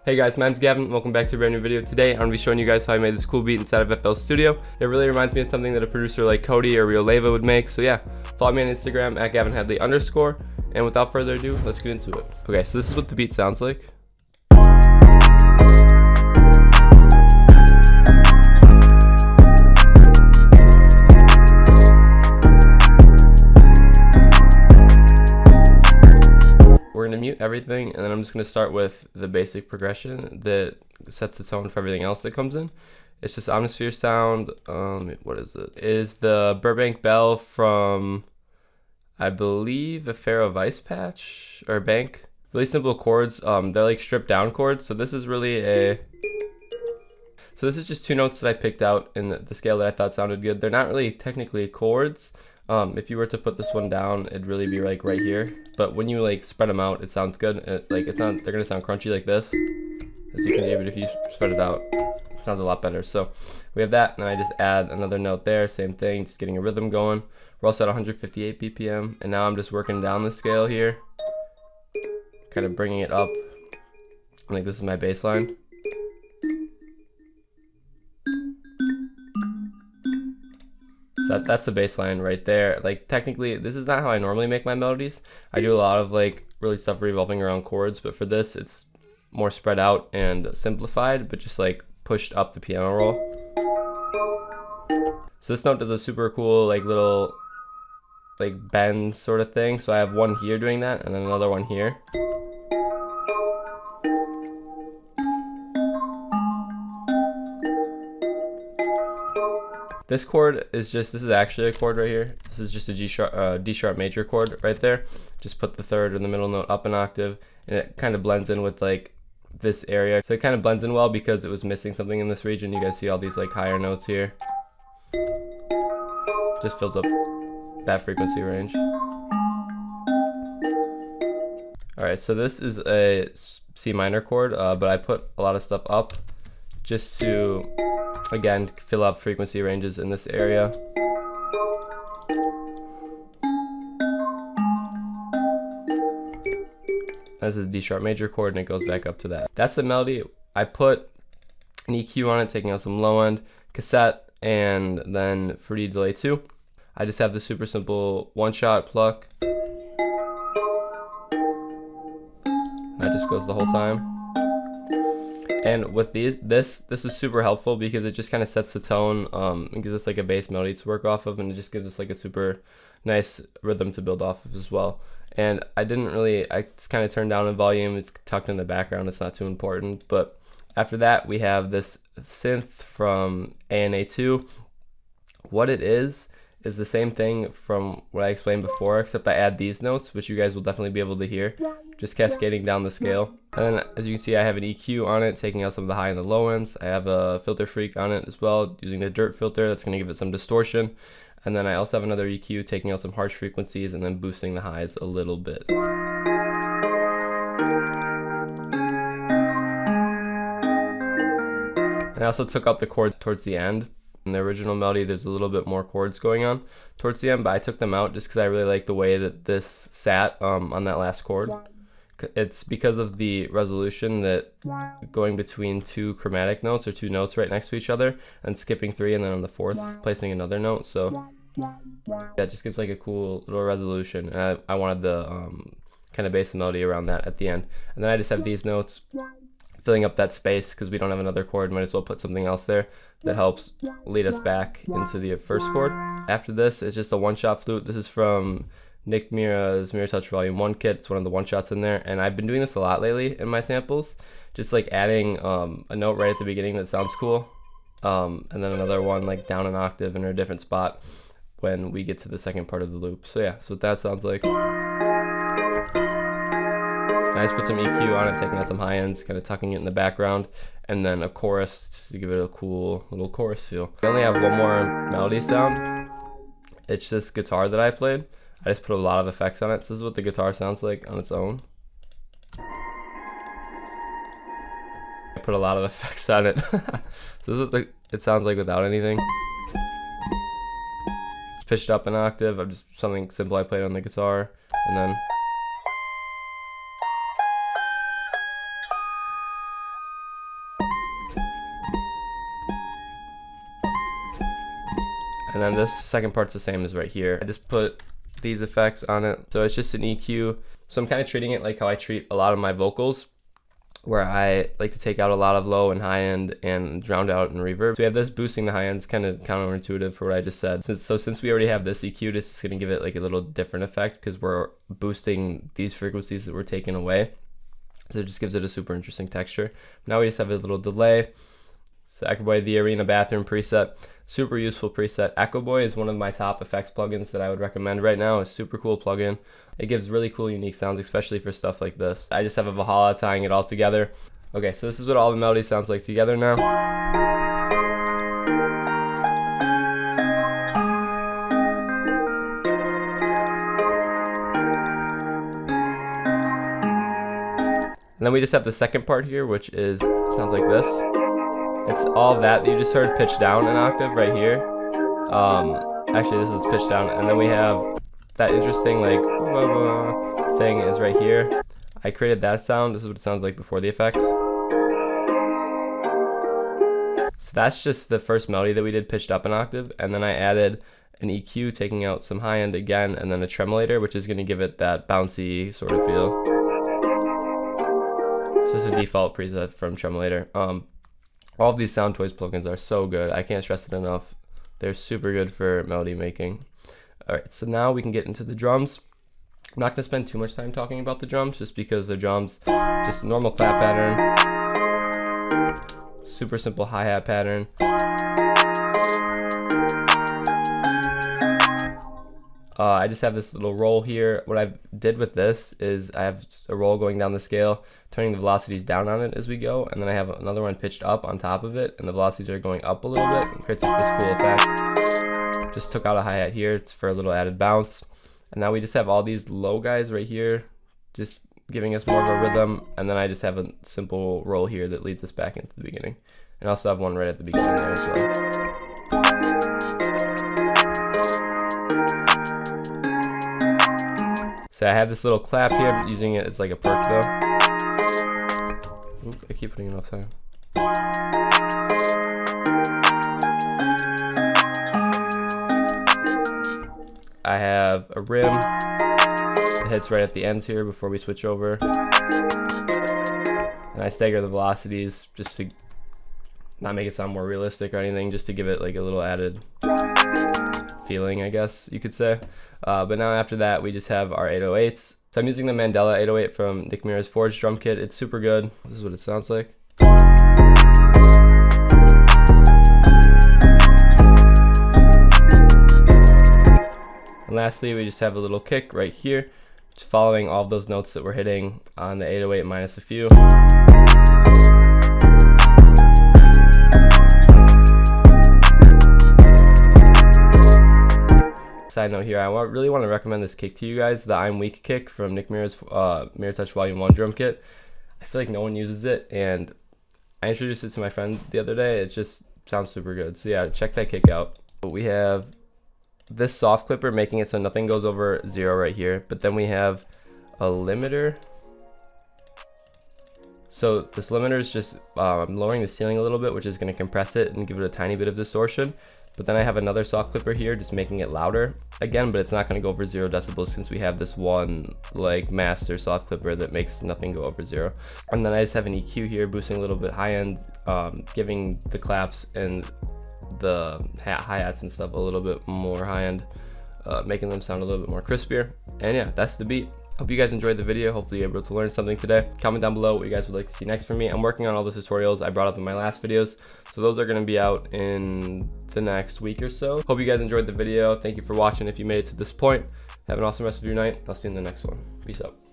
Hey guys, my name's Gavin. Welcome back to a brand new video. Today I'm going to be showing you guys how I made this cool beat inside of FL Studio. It really reminds me of something that a producer like Cody or RIO LEYVA would make. So yeah, follow me on Instagram at gavinhadley_. And without further ado, let's get into it. Okay, so this is what the beat sounds like. We're going to mute everything, and then I'm just going to start with the basic progression that sets the tone for everything else that comes in. It's just Omnisphere sound. What is it? It is the Burbank Bell from, I believe, a Pharaoh Vice patch or bank. Really simple chords. They're like stripped down chords. So this is really this is just two notes that I picked out in the scale that I thought sounded good. They're not really technically chords. If you were to put this one down, it'd really be like right here. But when you like spread them out, it sounds good. They're gonna sound crunchy like this, as you can hear. But if you spread it out, it sounds a lot better. So we have that, and then I just add another note there. Same thing, just getting a rhythm going. We're also at 158 BPM, and now I'm just working down the scale here, kind of bringing it up. Like this is my bass line. So that's the bass line right there. Like technically, this is not how I normally make my melodies. I do a lot of like really stuff revolving around chords, but for this, it's more spread out and simplified, but just like pushed up the piano roll. So this note does a super cool like little like bend sort of thing. So I have one here doing that, and then another one here. This chord is this is actually a chord right here. This is just a D sharp major chord right there. Just put the third or the middle note up an octave, and it kind of blends in with like this area. So it kind of blends in well because it was missing something in this region. You guys see all these like higher notes here. Just fills up that frequency range. Alright, so this is a C minor chord, but I put a lot of stuff up just to, again, fill up frequency ranges in this area. This is a D sharp major chord, and it goes back up to that. That's the melody. I put an EQ on it, taking out some low end, cassette, and then fruity delay 2. I just have the super simple one shot pluck. That just goes the whole time. And with this is super helpful because it just kind of sets the tone, and gives us like a bass melody to work off of, and it just gives us like a super nice rhythm to build off of as well. And I just kind of turned down the volume. It's tucked in the background. It's not too important. But after that, we have this synth from IANN. What it is the same thing from what I explained before, except I add these notes, which you guys will definitely be able to hear, just cascading down the scale. And then as you can see, I have an EQ on it, taking out some of the high and the low ends. I have a filter freak on it as well, using the dirt filter. That's going to give it some distortion. And then I also have another EQ, taking out some harsh frequencies and then boosting the highs a little bit. And I also took out the chord towards the end. In the original melody, there's a little bit more chords going on towards the end, but I took them out just because I really like the way that this sat on that last chord. It's because of the resolution that going between two chromatic notes or two notes right next to each other and skipping 3 and then on the 4th placing another note. So that just gives like a cool little resolution. And I wanted the kind of bass melody around that at the end. And then I just have these notes filling up that space because we don't have another chord. Might as well put something else there that helps lead us back into the first chord. After this, it's just a one-shot flute. This is from Nick Mira's Mirror Touch Volume 1 kit. It's one of the one-shots in there, and I've been doing this a lot lately in my samples, just like adding a note right at the beginning that sounds cool, and then another one like down an octave in a different spot when we get to the second part of the loop. So yeah, that's what that sounds like. I just put some EQ on it, taking out some high ends, kind of tucking it in the background, and then a chorus just to give it a cool little chorus feel. I only have one more melody sound. It's this guitar that I played. I just put a lot of effects on it. So this is what the guitar sounds like on its own. I put a lot of effects on it. So this is what it sounds like without anything. It's pitched up an octave. I'm just something simple I played on the guitar, and then And then this second part's the same as right here. I just put these effects on it. So it's just an EQ. So I'm kind of treating it like how I treat a lot of my vocals, where I like to take out a lot of low and high end and drown out and reverb. So we have this boosting the high end. It's kind of counterintuitive for what I just said. Since we already have this EQ, this is going to give it like a little different effect because we're boosting these frequencies that we're taking away. So it just gives it a super interesting texture. Now we just have a little delay. So Echo Boy, the Arena Bathroom preset, super useful preset. Echo Boy is one of my top effects plugins that I would recommend right now. It's a super cool plugin. It gives really cool, unique sounds, especially for stuff like this. I just have a Valhalla tying it all together. Okay, so this is what all the melody sounds like together now. And then we just have the second part here, which sounds like this. It's all of that you just heard pitched down an octave right here. Actually, this is pitched down, and then we have that interesting like thing is right here. I created that sound. This is what it sounds like before the effects. So that's just the first melody that we did pitched up an octave, and then I added an EQ taking out some high end again, and then a tremolator, which is going to give it that bouncy sort of feel. It's just a default preset from tremolator. All of these Sound Toys plugins are so good. I can't stress it enough. They're super good for melody making. All right, so now we can get into the drums. I'm not gonna spend too much time talking about the drums just because the drums, just normal clap pattern, super simple hi-hat pattern. I just have this little roll here. What I did with this is I have a roll going down the scale, turning the velocities down on it as we go, and then I have another one pitched up on top of it, and the velocities are going up a little bit. It creates this cool effect. Just took out a hi-hat here. It's for a little added bounce. And now we just have all these low guys right here, just giving us more of a rhythm, and then I just have a simple roll here that leads us back into the beginning. And I also have one right at the beginning there as well. So I have this little clap here, I'm using it as like a perk though. Oop, I keep putting it off time. I have a rim that hits right at the ends here before we switch over. And I stagger the velocities just to not make it sound more realistic or anything, just to give it like a little added feeling, I guess you could say. But now after that, we just have our 808s. So I'm using the Mandela 808 from Nick Mira's Forge drum kit. It's super good. This is what it sounds like. And lastly, we just have a little kick right here, just following all of those notes that we're hitting on the 808 minus a few. Side note here, I really want to recommend this kick to you guys, the I'm Weak kick from Nick Mira's Mirror Touch Volume 1 drum kit. I feel like no one uses it, and I introduced it to my friend the other day. It just sounds super good. So yeah, check that kick out. We have this soft clipper making it so nothing goes over 0 right here, but then we have a limiter. So this limiter is just lowering the ceiling a little bit, which is going to compress it and give it a tiny bit of distortion. But then I have another soft clipper here just making it louder again, but it's not going to go over 0 decibels since we have this one like master soft clipper that makes nothing go over 0. And then I just have an EQ here boosting a little bit high end, giving the claps and the hi-hats and stuff a little bit more high end, making them sound a little bit more crispier. And yeah, that's the beat. Hope you guys enjoyed the video. Hopefully you're able to learn something today. Comment down below what you guys would like to see next from me. I'm working on all the tutorials I brought up in my last videos, so those are going to be out in the next week or so. Hope you guys enjoyed the video. Thank you for watching if you made it to this point. Have an awesome rest of your night. I'll see you in the next one. Peace out.